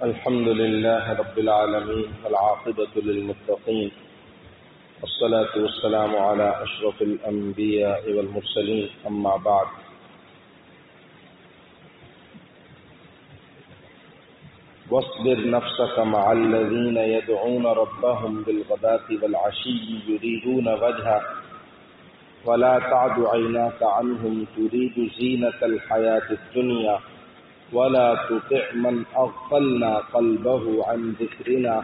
الحمد لله رب العالمين والعاقبة للمتقين والصلاة والسلام على أشرف الأنبياء والمرسلين أما بعد واصبر نفسك مع الذين يدعون ربهم بالغداة والعشي يريدون وجهه ولا تعد عيناك عنهم تريد زينة الحياة الدنيا ولا تطع من أغفلنا قلبه عن ذكرنا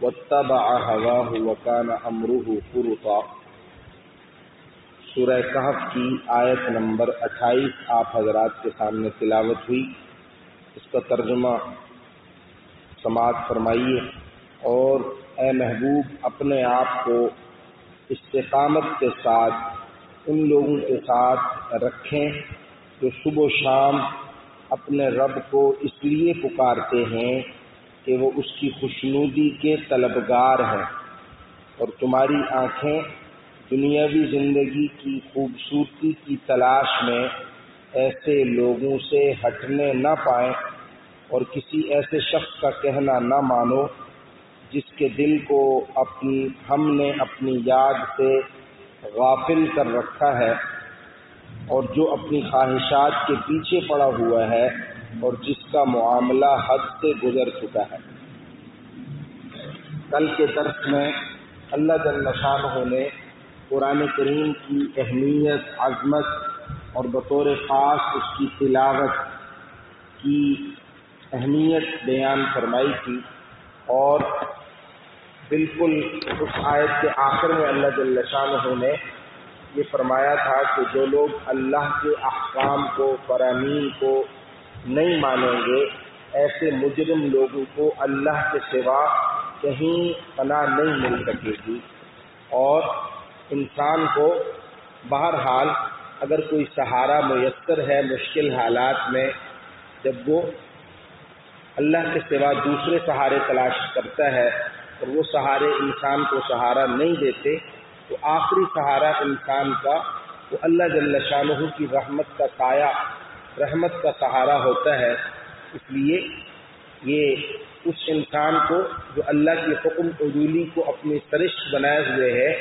واتبع هواه وكان أمره فرطا۔ سورہ کہف کی آیت نمبر 28 آپ حضرات کے سامنے تلاوت ہوئی، اس کا ترجمہ سماعت فرمائیے اور اے محبوب اپنے آپ کو استقامت کے ساتھ ان لوگوں کے ساتھ رکھیں جو صبح و شام اپنے رب کو اس لیے پکارتے ہیں کہ وہ اس کی خوشنودی کے طلبگار ہیں، اور تمہاری آنکھیں دنیاوی زندگی کی خوبصورتی کی تلاش میں ایسے لوگوں سے ہٹنے نہ پائیں اور کسی ایسے شخص کا کہنا نہ مانو جس کے دل کو ہم نے اپنی یاد سے غافل کر رکھا ہے اور جو اپنی خواہشات کے پیچھے پڑا ہوا ہے اور جس کا معاملہ حد سے گزر چکا ہے۔ کل کے درس میں اللہ جل شانہ نے قرآن کریم کی اہمیت، عظمت اور بطور خاص اس کی تلاوت کی اہمیت بیان فرمائی تھی، اور بالکل اس آیت کے آخر میں اللہ جل شانہ نے یہ فرمایا تھا کہ جو لوگ اللہ کے احکام کو، فرامین کو نہیں مانیں گے، ایسے مجرم لوگوں کو اللہ کے سوا کہیں پناہ نہیں مل سکے گی۔ اور انسان کو بہرحال اگر کوئی سہارا میسر ہے مشکل حالات میں، جب وہ اللہ کے سوا دوسرے سہارے تلاش کرتا ہے اور وہ سہارے انسان کو سہارا نہیں دیتے، تو آخری سہارا انسان کا وہ اللہ جل شانہ کی رحمت کا سایہ، رحمت کا سہارا ہوتا ہے۔ اس لیے یہ اس انسان کو جو اللہ کے حکم عدولی کو اپنی سرشت بنائے ہوئے ہے،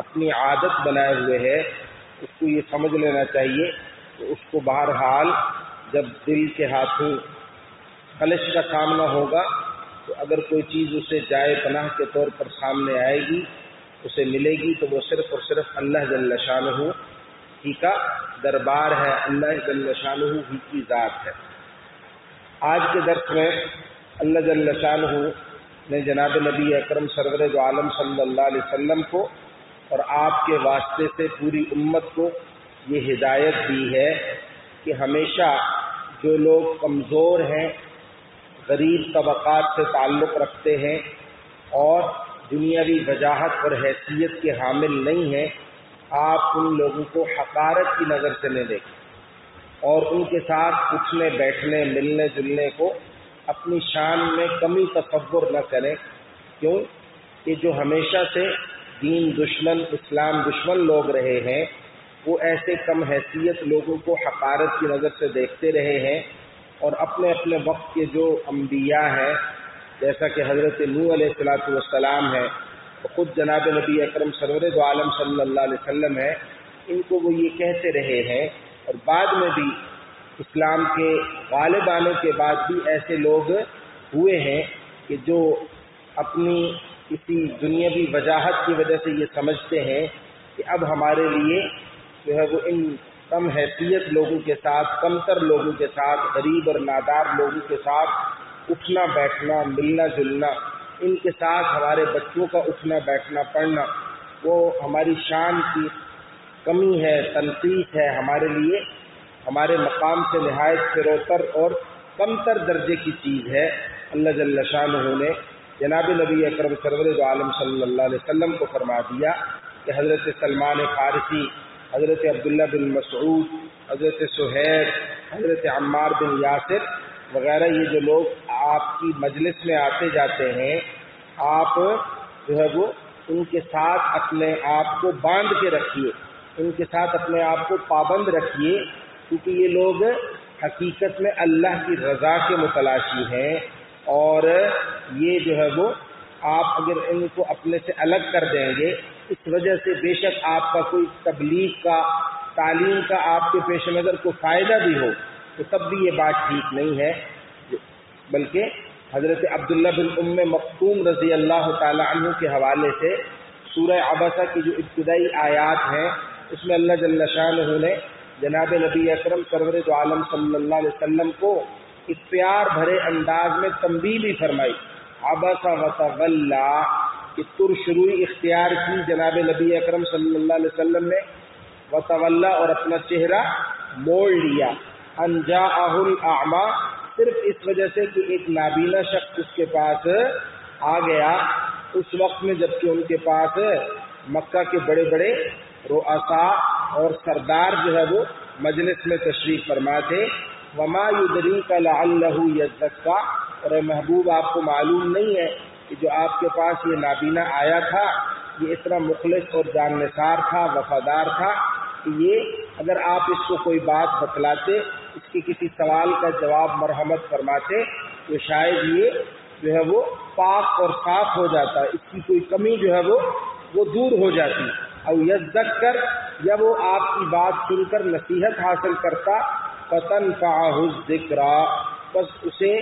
اپنی عادت بنائے ہوئے ہے، اس کو یہ سمجھ لینا چاہیے کہ اس کو بہرحال جب دل کے ہاتھوں خلش کا سامنا ہوگا تو اگر کوئی چیز اسے جائے پناہ کے طور پر سامنے آئے گی، اسے ملے گی، تو وہ صرف اور صرف اللہ جل شانہ ہی کا دربار ہے، اللہ جل شانہ ہی کی ذات ہے۔ آج کے درس میں اللہ جل شانہ نے جناب نبی اکرم سرور دو عالم صلی اللہ علیہ وسلم کو اور آپ کے واسطے سے پوری امت کو یہ ہدایت دی ہے کہ ہمیشہ جو لوگ کمزور ہیں، غریب طبقات سے تعلق رکھتے ہیں اور دنیاوی وجاہت اور حیثیت کے حامل نہیں ہیں، آپ ان لوگوں کو حقارت کی نظر سے نہ دیکھیں اور ان کے ساتھ اٹھنے بیٹھنے ملنے جلنے کو اپنی شان میں کمی تصور نہ کریں، کیوں کہ جو ہمیشہ سے دین دشمن، اسلام دشمن لوگ رہے ہیں، وہ ایسے کم حیثیت لوگوں کو حقارت کی نظر سے دیکھتے رہے ہیں، اور اپنے اپنے وقت کے جو انبیاء ہیں جیسا کہ حضرت نوح علیہ السلام ہے، خود جناب نبی اکرم سرور دو عالم صلی اللہ علیہ وسلم ہے، ان کو وہ یہ کہتے رہے ہیں، اور بعد میں بھی اسلام کے غالب آنے کے بعد بھی ایسے لوگ ہوئے ہیں کہ جو اپنی کسی دنیاوی وجاہت کی وجہ سے یہ سمجھتے ہیں کہ اب ہمارے لیے جو ہے وہ ان کم حیثیت لوگوں کے ساتھ، کمتر لوگوں کے ساتھ، غریب اور نادار لوگوں کے ساتھ اٹھنا بیٹھنا، ملنا جلنا، ان کے ساتھ ہمارے بچوں کا اٹھنا بیٹھنا پڑھنا، وہ ہماری شان کی کمی ہے، تنقیص ہے، ہمارے لیے ہمارے مقام سے نہایت فروتر اور کمتر درجے کی چیز ہے۔ اللہ جل شانہ نے جناب نبی اکرم سرور دو عالم صلی اللہ علیہ وسلم کو فرما دیا کہ حضرت سلمان فارسی، حضرت عبداللہ بن مسعود، حضرت سہیب، حضرت عمار بن یاسر وغیرہ یہ جو لوگ آپ کی مجلس میں آتے جاتے ہیں، آپ جو ہے وہ ان کے ساتھ اپنے آپ کو باندھ کے رکھیے، ان کے ساتھ اپنے آپ کو پابند رکھیے، کیونکہ یہ لوگ حقیقت میں اللہ کی رضا کے متلاشی ہیں، اور یہ جو ہے وہ آپ اگر ان کو اپنے سے الگ کر دیں گے، اس وجہ سے بے شک آپ کا کوئی تبلیغ کا، تعلیم کا آپ کے پیش نظر کو فائدہ بھی ہو تو تب بھی یہ بات ٹھیک نہیں ہے۔ بلکہ حضرت عبداللہ بن ام مکتوم رضی اللہ تعالی عنہ کے حوالے سے سورہ عبسہ کی جو ابتدائی آیات ہیں اس میں اللہ جل شانہ نے جناب نبی اکرم سرور دو عالم صلی اللہ علیہ وسلم کو ایک پیار بھرے انداز میں تنبیہ بھی فرمائی۔ عبسہ وتولی کہ ترشروئی اختیار کی جناب نبی اکرم صلی اللہ علیہ وسلم نے، وتولی اور اپنا چہرہ موڑ لیا، ان جاءہ الاعمی صرف اس وجہ سے کہ ایک نابینا شخص اس کے پاس آ گیا اس وقت میں جبکہ ان کے پاس مکہ کے بڑے بڑے رؤساء اور سردار جو ہے وہ مجلس میں تشریف فرما تھے۔ وما یدریک لعلہ یزکی، اور اے محبوب آپ کو معلوم نہیں ہے کہ جو آپ کے پاس یہ نابینا آیا تھا یہ اتنا مخلص اور جان نثار تھا، وفادار تھا کہ یہ اگر آپ اس کو کوئی بات بتلاتے، اس کے کسی سوال کا جواب مرحمت فرماتے تو شاید یہ جو ہے وہ پاک اور صاف ہو جاتا، اس کی کوئی کمی جو ہے وہ دور ہو جاتی۔ او یذکر، یا وہ آپ کی بات سن کر نصیحت حاصل کرتا، فتنفعہ الذکریٰ، بس اسے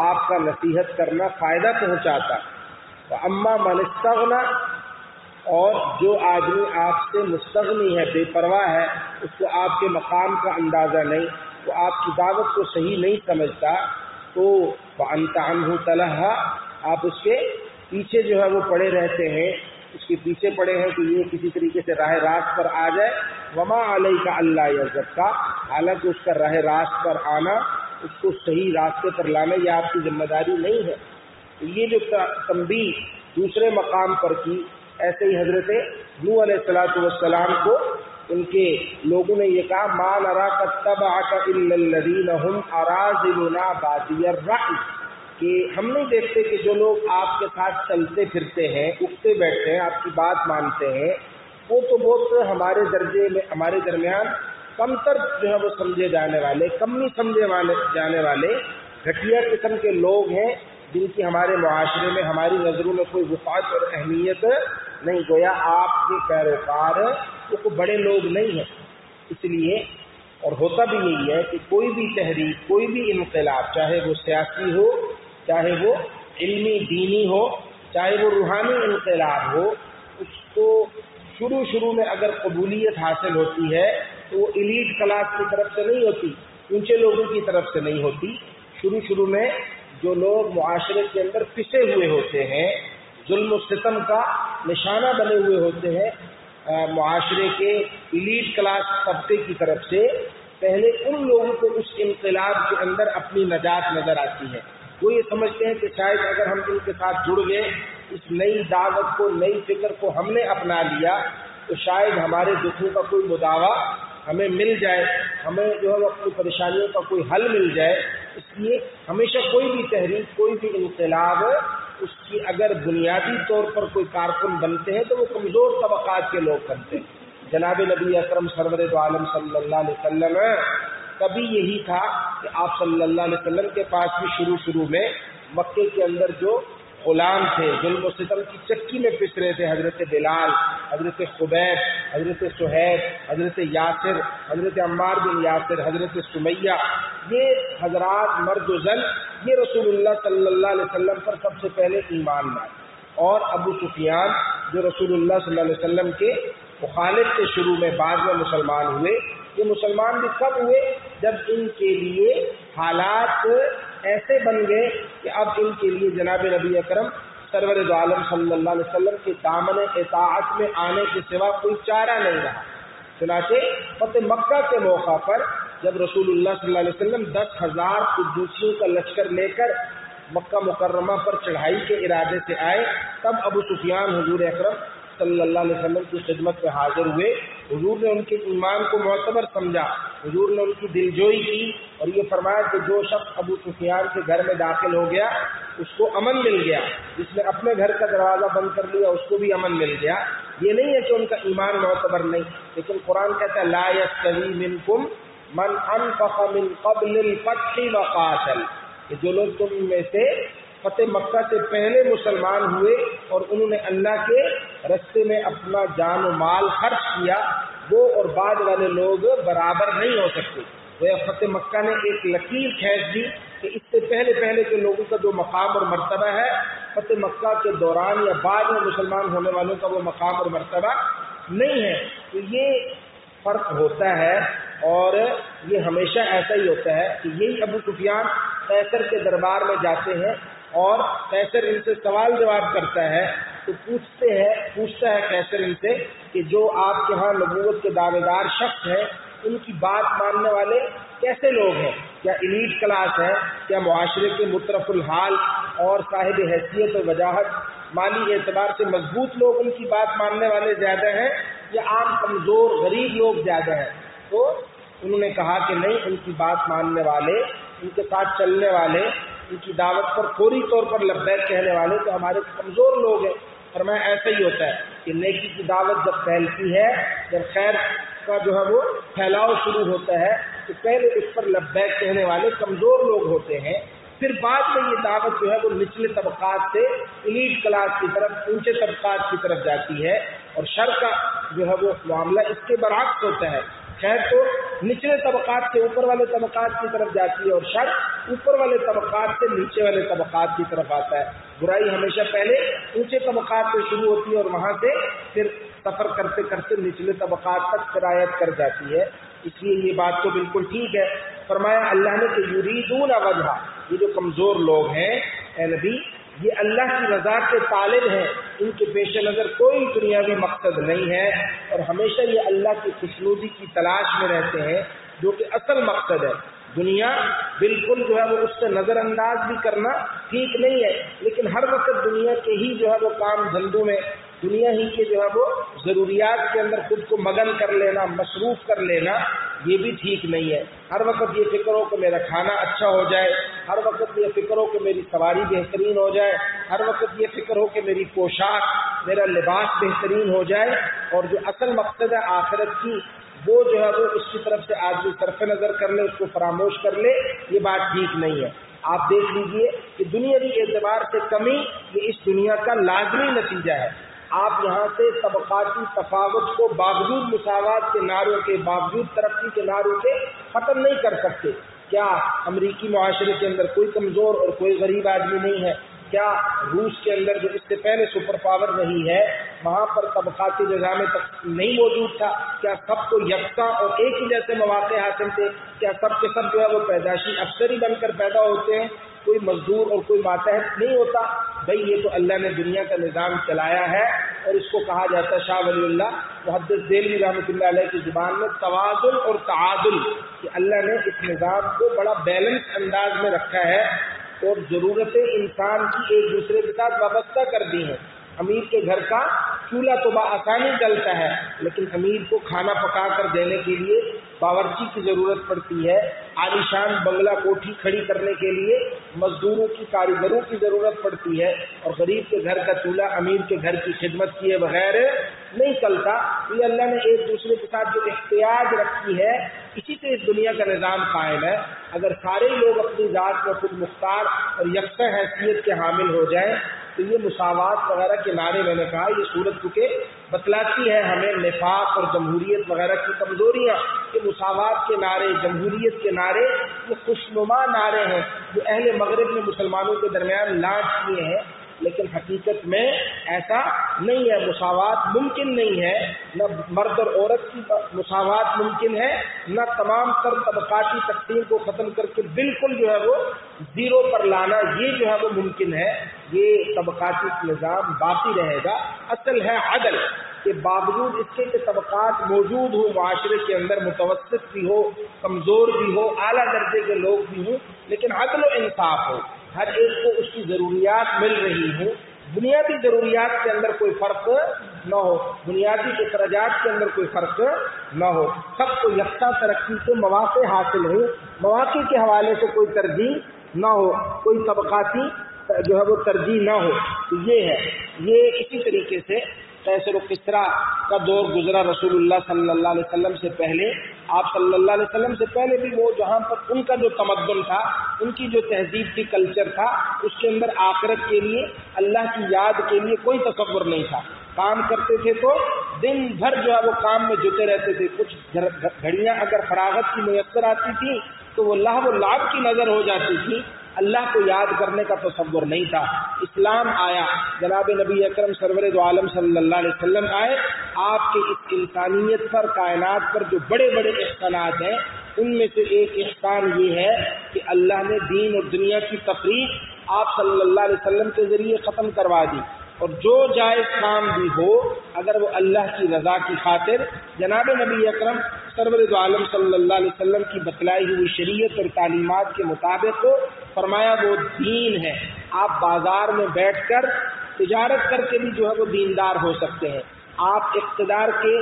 آپ کا نصیحت کرنا فائدہ پہنچاتا۔ واما من استغنی، اور جو آدمی آپ سے مستغنی ہے، بے پرواہ ہے، اس کو آپ کے مقام کا اندازہ نہیں، وہ آپ کی دعوت کو صحیح نہیں سمجھتا، تو وانت عنہ تلہی، آپ اس کے پیچھے جو ہے وہ پڑے رہتے ہیں، اس کے پیچھے پڑے ہیں کہ یہ کسی طریقے سے راہ راست پر آ جائے۔ وما علیک الا یزکی، حالانکہ اس کا راہ راست پر آنا، اس کو صحیح راستے پر لانا یہ آپ کی ذمہ داری نہیں ہے۔ تو یہ جو تنبیہ دوسرے مقام پر کی، ایسے ہی حضرت نوح علیہ السلام کو ان کے لوگوں نے یہ کہا، ما نراک اتبعک الا الذین هم اراذلنا بادی الرأی، کہ ہم نہیں دیکھتے کہ جو لوگ آپ کے ساتھ چلتے پھرتے ہیں، اٹھتے بیٹھتے ہیں، آپ کی بات مانتے ہیں، وہ تو بہت ہمارے درجے میں، ہمارے درمیان کمتر جو ہے وہ سمجھے جانے والے، کم نہیں سمجھے جانے والے گھٹیا قسم کے لوگ ہیں جن کی ہمارے معاشرے میں، ہماری نظروں میں کوئی وقعت اور اہمیت نہیں۔ گویا آپ کے پیروکار وہ بڑے لوگ نہیں ہیں۔ اس لیے اور ہوتا بھی یہی ہے کہ کوئی بھی تحریک، کوئی بھی انقلاب، چاہے وہ سیاسی ہو، چاہے وہ علمی دینی ہو، چاہے وہ روحانی انقلاب ہو، اس کو شروع میں اگر قبولیت حاصل ہوتی ہے تو وہ ایلیٹ کلاس کی طرف سے نہیں ہوتی، اونچے لوگوں کی طرف سے نہیں ہوتی۔ شروع میں جو لوگ معاشرے کے اندر پسے ہوئے ہوتے ہیں، ظلم و ستم کا نشانہ بنے ہوئے ہوتے ہیں معاشرے کے ایلیٹ کلاس طبقے کی طرف سے، پہلے ان لوگوں کو اس انقلاب کے اندر اپنی نجات نظر آتی ہے۔ وہ یہ سمجھتے ہیں کہ شاید اگر ہم ان کے ساتھ جڑ گئے، اس نئی دعوت کو، نئی فکر کو ہم نے اپنا لیا تو شاید ہمارے دکھوں کا کوئی مداوا ہمیں مل جائے، ہمیں جو ہے اپنی پریشانیوں کا کوئی حل مل جائے۔ اس لیے ہمیشہ کوئی بھی تحریک، کوئی بھی انقلاب، اس کی اگر بنیادی طور پر کوئی کارکن بنتے ہیں تو وہ کمزور طبقات کے لوگ بنتے ہیں۔ جناب نبی اکرم سرور دو عالم صلی اللہ علیہ وسلم کبھی یہی تھا کہ آپ صلی اللہ علیہ وسلم کے پاس بھی شروع میں مکے کے اندر جو غلام تھے، ظلم و ستم کی چکی میں پس رہے تھے، حضرت بلال، حضرت خبیب، حضرت سہیب، حضرت یاسر، حضرت عمار بن یاسر، حضرت سمیہ، یہ حضرات مرد و زن، یہ رسول اللہ صلی اللہ علیہ وسلم پر سب سے پہلے ایمان لائے، اور ابو سفیان جو رسول اللہ صلی اللہ علیہ وسلم کے مخالف تھے شروع میں، بعد میں مسلمان ہوئے۔ یہ مسلمان بھی کب ہوئے؟ جب ان کے لیے حالات ایسے بن گئے کہ اب ان کے لیے جناب نبی اکرم سرور دو عالم صلی اللہ علیہ وسلم کے دامن اطاعت میں آنے کے سوا کوئی چارہ نہیں رہا۔ چنانچہ فتح مکہ کے موقع پر جب رسول اللہ صلی اللہ علیہ وسلم 10,000 قدوسیوں کا لشکر لے کر مکہ مکرمہ پر چڑھائی کے ارادے سے آئے، تب ابو سفیان حضور اکرم صلی اللہ علیہ وسلم کی خدمت میں حاضر ہوئے۔ حضور نے ان کے ایمان کو معتبر سمجھا، حضور نے ان کی دلجوئی کی اور یہ فرمایا کہ جو شخص ابو سفیان کے گھر میں داخل ہو گیا اس کو امن مل گیا، جس نے اپنے گھر کا دروازہ بند کر لیا اس کو بھی امن مل گیا۔ یہ نہیں ہے کہ ان کا ایمان معتبر نہیں، لیکن قرآن کہتا ہے لا یستوی منکم من انفق من قبل الفتح وقاتل، کہ جو لوگ تم میں سے فتح مکہ سے پہلے مسلمان ہوئے اور انہوں نے اللہ کے راستے میں اپنا جان و مال خرچ کیا، وہ اور بعد والے لوگ برابر نہیں ہو سکتے۔ وہ فتح مکہ نے ایک لکیر کھینچ دی کہ اس سے پہلے کے لوگوں کا جو مقام اور مرتبہ ہے، فتح مکہ کے دوران یا بعد میں مسلمان ہونے والوں کا وہ مقام اور مرتبہ نہیں ہے۔ تو یہ فرق ہوتا ہے، اور یہ ہمیشہ ایسا ہی ہوتا ہے کہ یہی ابو سفیان قیصر کے دربار میں جاتے ہیں اور قیصر ان سے سوال جواب کرتا ہے، تو پوچھتا ہے قیصر ان سے کہ جو آپ کے ہاں نبوت کے دعوے دار شخص ہیں، ان کی بات ماننے والے کیسے لوگ ہیں؟ کیا ایلیٹ کلاس ہے؟ کیا معاشرے کے مترف الحال اور صاحب حیثیت و وجاہت، مالی اعتبار سے مضبوط لوگ ان کی بات ماننے والے زیادہ ہیں، یا عام کمزور غریب لوگ زیادہ ہیں؟ تو انہوں نے کہا کہ نہیں، ان کی بات ماننے والے، ان کے ساتھ چلنے والے، ان کی دعوت پر فوری طور پر لبیک کہنے والے تو ہمارے کمزور لوگ ہیں۔ فرمایا ایسا ہی ہوتا ہے کہ نیکی کی دعوت جب پھیلتی ہے، جب خیر کا جو ہے وہ پھیلاؤ شروع ہوتا ہے، تو پہلے اس پر لبیک کہنے والے کمزور لوگ ہوتے ہیں، پھر بعد میں یہ دعوت جو ہے وہ نچلے طبقات سے ایلیٹ کلاس کی طرف، اونچے طبقات کی طرف جاتی ہے، اور شر کا جو ہے وہ معاملہ اس کے برعکس ہوتا ہے۔ خیر تو نچلے طبقات سے اوپر والے طبقات کی طرف جاتی ہے، اور شر اوپر والے طبقات سے نیچے والے طبقات کی طرف آتا ہے۔ برائی ہمیشہ پہلے اونچے طبقات سے شروع ہوتی ہے اور وہاں سے پھر سفر کرتے کرتے نچلے طبقات تک سرایت کر جاتی ہے۔ اس لیے یہ بات تو بالکل ٹھیک ہے۔ فرمایا اللہ نے کہ یریدون وجہ، یہ جو کمزور لوگ ہیں اے نبی، یہ اللہ کی رضا کے طالب ہیں، ان کے پیش نظر کوئی دنیاوی مقصد نہیں ہے، اور ہمیشہ یہ اللہ کی خوشنودی کی تلاش میں رہتے ہیں جو کہ اصل مقصد ہے۔ دنیا بالکل جو ہے وہ اس سے نظر انداز بھی کرنا ٹھیک نہیں ہے، لیکن ہر وقت دنیا کے ہی جو ہے وہ کام دھندوں میں، دنیا ہی کے جو ہے وہ ضروریات کے اندر خود کو مگن کر لینا، مصروف کر لینا، یہ بھی ٹھیک نہیں ہے۔ ہر وقت یہ فکر ہو کہ میرا کھانا اچھا ہو جائے، ہر وقت یہ فکر ہو کہ میری سواری بہترین ہو جائے، ہر وقت یہ فکر ہو کہ میری پوشاک، میرا لباس بہترین ہو جائے، اور جو اصل مقصد ہے آخرت کی، وہ جو ہے وہ اس کی طرف سے آدمی طرف نظر کر لے، اس کو فراموش کر لے، یہ بات ٹھیک نہیں ہے۔ آپ دیکھ لیجئے کہ دنیاوی اعتبار سے کمی یہ اس دنیا کا لازمی نتیجہ ہے۔ آپ یہاں سے طبقاتی تفاوت کو باوجود مساوات کے نعروں کے، باوجود ترقی کے نعروں کے ختم نہیں کر سکتے۔ کیا امریکی معاشرے کے اندر کوئی کمزور اور کوئی غریب آدمی نہیں ہے؟ کیا روس کے اندر جو اس سے پہلے سپر پاور رہی ہے، وہاں پر طبقاتی نظام تک نہیں موجود تھا؟ کیا سب کو یکساں اور ایک ہی جیسے مواقع حاصل تھے؟ کیا سب کے سب جو ہے وہ پیدائشی افسر ہی بن کر پیدا ہوتے ہیں؟ کوئی مزدور اور کوئی ماتحت نہیں ہوتا؟ بھائی یہ تو اللہ نے دنیا کا نظام چلایا ہے، اور اس کو کہا جاتا ہے شاہ ولی اللہ محدث دہلوی رحمۃ اللہ علیہ کی زبان میں توازن اور تعادل، کہ اللہ نے اس نظام کو بڑا بیلنس انداز میں رکھا ہے اور ضرورتیں انسان کی ایک دوسرے کے ساتھ وابستہ کر دی ہیں۔ امیر کے گھر کا چولہا تو بآسانی جلتا ہے، لیکن امیر کو کھانا پکا کر دینے کے لیے باورچی کی ضرورت پڑتی ہے، عالیشان بنگلہ کوٹھی کھڑی کرنے کے لیے مزدوروں کی، کاریگروں کی ضرورت پڑتی ہے، اور غریب کے گھر کا چولہا امیر کے گھر کی خدمت کیے بغیر نہیں چلتا۔ یہ اللہ نے ایک دوسرے کے ساتھ جو احتیاج رکھی ہے، اسی سے اس دنیا کا نظام قائم ہے۔ اگر سارے لوگ اپنی ذات میں خود مختار اور یکساں حیثیت کے حامل ہو جائیں تو یہ مساوات وغیرہ کے نعرے، میں نے کہا یہ صورت چونکہ بتلاتی ہے ہمیں نفاق اور جمہوریت وغیرہ کی کمزوریاں، کہ مساوات کے نعرے، جمہوریت کے نعرے یہ خوشنما نعرے ہیں جو اہل مغرب نے مسلمانوں کے درمیان لانچ کیے ہیں، لیکن حقیقت میں ایسا نہیں ہے۔ مساوات ممکن نہیں ہے، نہ مرد اور عورت کی مساوات ممکن ہے، نہ تمام تر طبقاتی تقسیم کو ختم کر کے بالکل جو ہے وہ زیرو پر لانا، یہ جو ہے وہ ممکن ہے۔ یہ طبقاتی نظام باقی رہے گا۔ اصل ہے عدل، کہ باوجود اس کے کہ طبقات موجود ہوں معاشرے کے اندر، متوسط بھی ہو، کمزور بھی ہو، اعلیٰ درجے کے لوگ بھی ہوں، لیکن عدل و انصاف ہو، ہر ایک کو اس کی ضروریات مل رہی ہوں، بنیادی ضروریات کے اندر کوئی فرق نہ ہو، بنیادی اخراجات کے اندر کوئی فرق نہ ہو، سب کو یکساں ترقی کے مواقع حاصل ہوں، مواقع کے حوالے سے کوئی ترجیح نہ ہو، کوئی طبقاتی جو ہے وہ ترجیح نہ ہو۔ تو یہ ہے، یہ اسی طریقے سے قیصر و کسریٰ کا دور گزرا رسول اللہ صلی اللہ علیہ وسلم سے پہلے، آپ صلی اللہ علیہ وسلم سے پہلے بھی وہ جہاں پر ان کا جو تمدن تھا، ان کی جو تہذیب تھی، کلچر تھا، اس کے اندر آخرت کے لیے، اللہ کی یاد کے لیے کوئی تصور نہیں تھا۔ کام کرتے تھے تو دن بھر جو ہے وہ کام میں جٹے رہتے تھے، کچھ گھڑیاں اگر فراغت کی میسر آتی تھی تو وہ لہو و لعب کی نظر ہو جاتی تھی، اللہ کو یاد کرنے کا تصور نہیں تھا۔ اسلام آیا، جناب نبی اکرم سرور دو عالم صلی اللہ علیہ وسلم آئے، آپ کے اس انسانیت پر، کائنات پر جو بڑے بڑے احسانات ہیں، ان میں سے ایک احسان یہ ہے کہ اللہ نے دین اور دنیا کی تفریق آپ صلی اللہ علیہ وسلم کے ذریعے ختم کروا دی، اور جو جائز کام بھی ہو اگر وہ اللہ کی رضا کی خاطر جناب نبی اکرم سرور دو عالم صلی اللہ علیہ وسلم کی بتلائی ہوئی شریعت اور تعلیمات کے مطابق ہو، فرمایا وہ دین ہے۔ آپ بازار میں بیٹھ کر تجارت کر کے بھی جو ہے وہ دیندار ہو سکتے ہیں، آپ اقتدار کے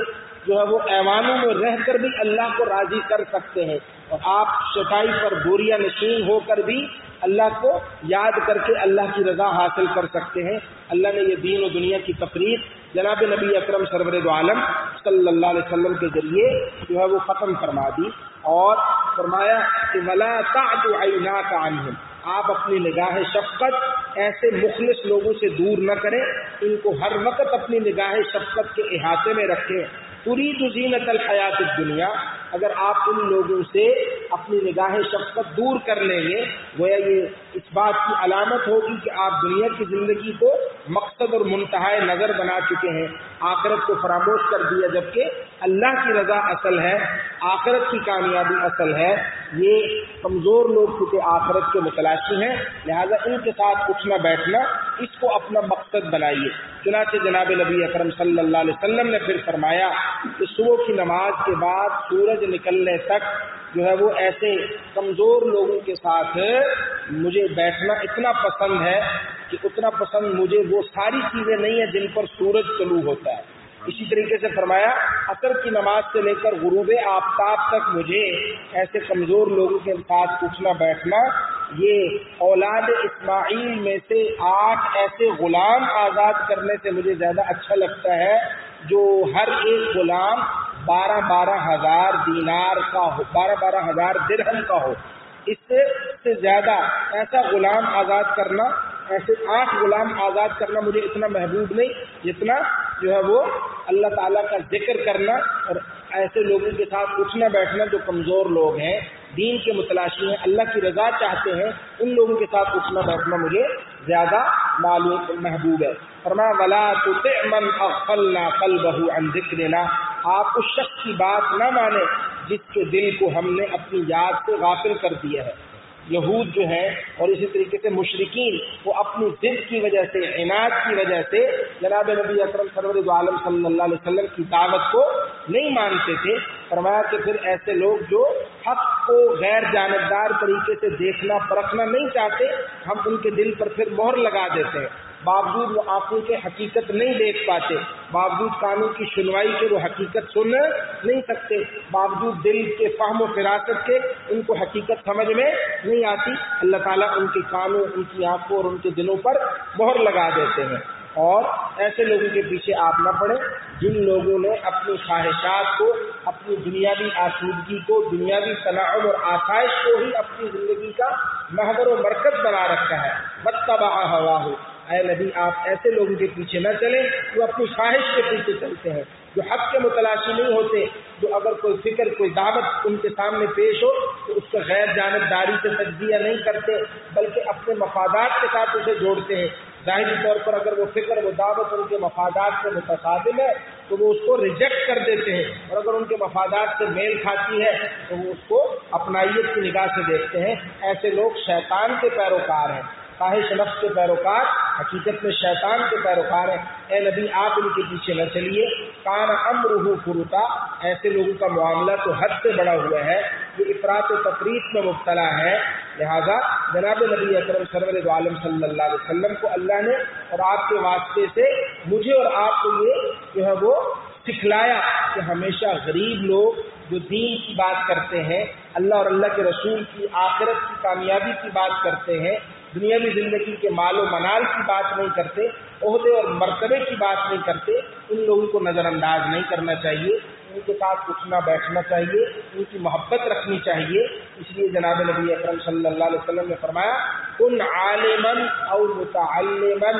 جو ہے وہ ایوانوں میں رہ کر بھی اللہ کو راضی کر سکتے ہیں، اور آپ چٹائی پر بوریہ نشین ہو کر بھی اللہ کو یاد کر کے اللہ کی رضا حاصل کر سکتے ہیں۔ اللہ نے یہ دین و دنیا کی تفریق جناب نبی اکرم سرور دو عالم صلی اللہ علیہ وسلم کے ذریعے جو ہے وہ ختم فرما دی، اور فرمایا کہ وَلَا تَعْدُ عَيْنَاكَ عَنْهُمْ، آپ اپنی نگاہ شفقت ایسے مخلص لوگوں سے دور نہ کریں، ان کو ہر وقت اپنی نگاہ شفقت کے احاطے میں رکھیں۔ تريد زینت الحیات الدنیا، اگر آپ ان لوگوں سے اپنی نگاہ شفقت دور کر لیں گے، گویا یہ اس بات کی علامت ہوگی کہ آپ دنیا کی زندگی کو مقصد اور منتہائے نظر بنا چکے ہیں، آخرت کو فراموش کر دیا، جبکہ اللہ کی رضا اصل ہے، آخرت کی کامیابی اصل ہے۔ یہ کمزور لوگ چونکہ آخرت کے متلاشی ہیں، لہذا ان کے ساتھ اٹھنا بیٹھنا اس کو اپنا مقصد بنائیے۔ چنانچہ جناب نبی اکرم صلی اللہ علیہ وسلم نے پھر فرمایا کہ صبح کی نماز کے بعد سورج نکلنے تک جو ہے وہ ایسے کمزور لوگوں کے ساتھ مجھے بیٹھنا اتنا پسند ہے کہ اتنا پسند مجھے وہ ساری چیزیں نہیں ہیں جن پر سورج طلوع ہوتا ہے۔ اسی طریقے سے فرمایا عصر کی نماز سے لے کر غروب آفتاب تک مجھے ایسے کمزور لوگوں کے ساتھ اٹھنا بیٹھنا، یہ اولاد اسماعیل میں سے 8 ایسے غلام آزاد کرنے سے مجھے زیادہ اچھا لگتا ہے جو ہر ایک غلام 12,000 دینار کا ہو، 12,000 درہم کا ہو۔ اس سے زیادہ ایسا غلام آزاد کرنا، ایسے 8 غلام آزاد کرنا مجھے اتنا محبوب نہیں جتنا جو ہے وہ اللہ تعالیٰ کا ذکر کرنا اور ایسے لوگوں کے ساتھ اٹھنا بیٹھنا جو کمزور لوگ ہیں، دین کے متلاشی ہیں، اللہ کی رضا چاہتے ہیں، ان لوگوں کے ساتھ اٹھنا بیٹھنا مجھے زیادہ محبوب ہے۔ فرمایا وَلَا تُطِعْ مَنْ أَغْفَلْنَا قَلْبَهُ عَنْ ذِكْرِنَا، آپ اس شخص کی بات نہ مانیں جس کے دل کو ہم نے اپنی یاد سے غافل کر دیا ہے۔ یہود جو ہیں اور اسی طریقے سے مشرکین، وہ اپنی ضد کی وجہ سے، عناد کی وجہ سے جناب نبی اکرم سرور دو عالم صلی اللہ علیہ وسلم کی دعوت کو نہیں مانتے تھے۔ فرمایا کہ پھر ایسے لوگ جو حق کو غیر جانبدار طریقے سے دیکھنا پرکھنا نہیں چاہتے، ہم ان کے دل پر پھر مہر لگا دیتے ہیں، باوجود وہ آنکھوں کے حقیقت نہیں دیکھ پاتے، باوجود کانوں کی سنوائی کے وہ حقیقت سن نہیں سکتے، باوجود دل کے فہم و فراست کے ان کو حقیقت سمجھ میں نہیں آتی۔ اللہ تعالیٰ ان کے کانوں، ان کی آنکھوں اور ان کے دلوں پر مہر لگا دیتے ہیں۔ اور ایسے لوگوں کے پیچھے آپ نہ پڑیں جن لوگوں نے اپنی خواہشات کو، اپنی دنیاوی آسودگی کو، دنیاوی تنعم اور آسائش کو ہی اپنی زندگی کا محور و مرکز بنا رکھا ہے۔ واتبع ہواہ، اے نبی آپ ایسے لوگوں کے پیچھے نہ چلیں جو اپنی خواہش کے پیچھے چلتے ہیں، جو حق کے متلاشی نہیں ہوتے، جو اگر کوئی فکر، کوئی دعوت ان کے سامنے پیش ہو تو اس کو غیر جانبداری سے تجزیہ نہیں کرتے بلکہ اپنے مفادات کے ساتھ اسے جوڑتے ہیں۔ ظاہری طور پر اگر وہ فکر، وہ دعوت ان کے مفادات سے متصادم ہے تو وہ اس کو ریجیکٹ کر دیتے ہیں، اور اگر ان کے مفادات سے میل کھاتی ہے تو وہ اس کو اپنائیت کی نگاہ سے دیکھتے ہیں۔ ایسے لوگ شیطان کے پیروکار ہیں، خواہش نفس کے پیروکار، حقیقت میں شیطان کے پیروکار ہیں۔ اے نبی آپ ان کے پیچھے نہ چلیے۔ کان امرہ فرطا، ایسے لوگوں کا معاملہ تو حد سے بڑا ہوا ہے، یہ افراط و تفریط میں مبتلا ہے۔ لہذا جناب نبی اکرم سرور دو عالم صلی اللہ علیہ وسلم کو اللہ نے اور آپ کے واسطے سے مجھے اور آپ کو یہ جو ہے وہ سکھلایا کہ ہمیشہ غریب لوگ جو دین کی بات کرتے ہیں، اللہ اور اللہ کے رسول کی، آخرت کی کامیابی کی بات کرتے ہیں، دنیاوی زندگی کے مال و منال کی بات نہیں کرتے، عہدے اور مرتبے کی بات نہیں کرتے، ان لوگوں کو نظر انداز نہیں کرنا چاہیے، ان کے ساتھ اٹھنا بیٹھنا چاہیے، ان کی محبت رکھنی چاہیے۔ اس لیے جناب نبی اکرم صلی اللہ علیہ وسلم نے فرمایا کن عالما او متعلما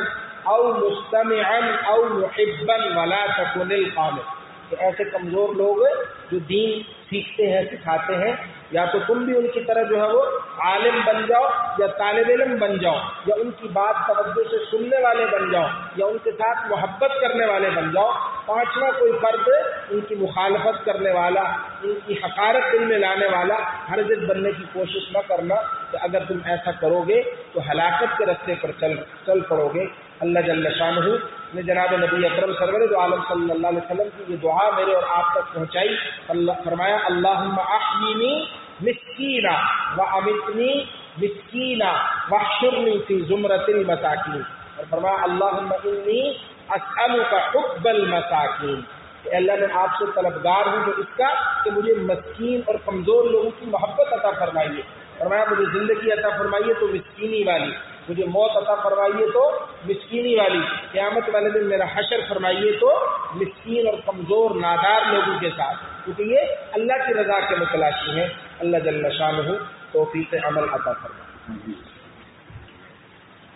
او مستمعا او محبا ولا تکن القانع، کہ ایسے کمزور لوگ جو دین سیکھتے ہیں سکھاتے ہیں، یا تو تم بھی ان کی طرح جو ہے وہ عالم بن جاؤ یا طالب علم بن جاؤ، یا ان کی بات توجہ سے سننے والے بن جاؤ، یا ان کے ساتھ محبت کرنے والے بن جاؤ۔ پانچواں کوئی فرد ان کی مخالفت کرنے والا، ان کی حقارت دل میں لانے والا ہرگز بننے کی کوشش نہ کرنا، کہ اگر تم ایسا کرو گے تو ہلاکت کے راستے پر چل پڑو گے۔ اللہ جل شانہ نے جناب نبی اکرم سرور دو عالم صلی اللہ علیہ وسلم کی یہ دعا میرے اور آپ تک پہنچائی۔ فرمایا اللہم احیینی مسکینا وامتنی مسکینا واحشرنی فی زمرۃ المساکین، اور فرمایا اللہم انی اسألک حب المساکین، کہ اللہ میں آپ سے طلبگار ہوں جو اس کا کہ مجھے مسکین اور کمزور لوگوں کی محبت عطا فرمائیے۔ فرمایا مجھے زندگی عطا فرمائیے تو مسکینی والی، مجھے موت عطا فرمائیے تو مسکینی والی، قیامت والے دن میرا حشر فرمائیے تو مسکین اور کمزور نادار لوگوں کے ساتھ، کیونکہ یہ اللہ کی رضا کے متلاشی ہیں۔ اللہ جل شانہ توفیق عمل عطا فرمائے۔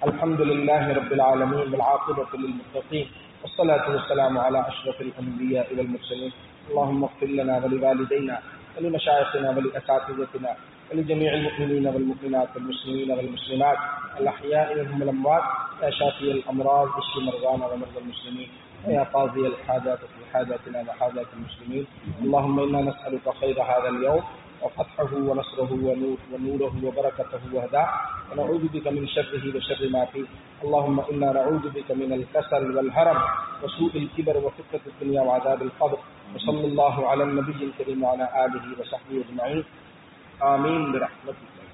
الحمد للہ رب العالمین والعاقبۃ للمتقین والصلاة والسلام علی اشرف الانبیاء والمرسلین، اللهم اغفر لنا ولوالدینا ولمشائخنا ولاساتذتنا ولجميع المؤمنين والمؤمنات والمسلمين والمسلمات الأحياء منهم والأموات، يا شافي الأمراض اشف مرضانا ومرضى المسلمين، ويا قاضي الحاجات في حاجاتنا وحاجات المسلمين، اللهم إنا نسألك خير هذا اليوم وفتحه ونصره ونوره وبركته وهداه، ونعوذ بك من شره وشر ما فيه، اللهم إنا نعوذ بك من الكسل والهرم وسوء الكبر وفتنة الدنيا وعذاب القبر، وصلى الله على النبي الكريم وعلى آله وصحبه أجمعين، آمين برحمتك۔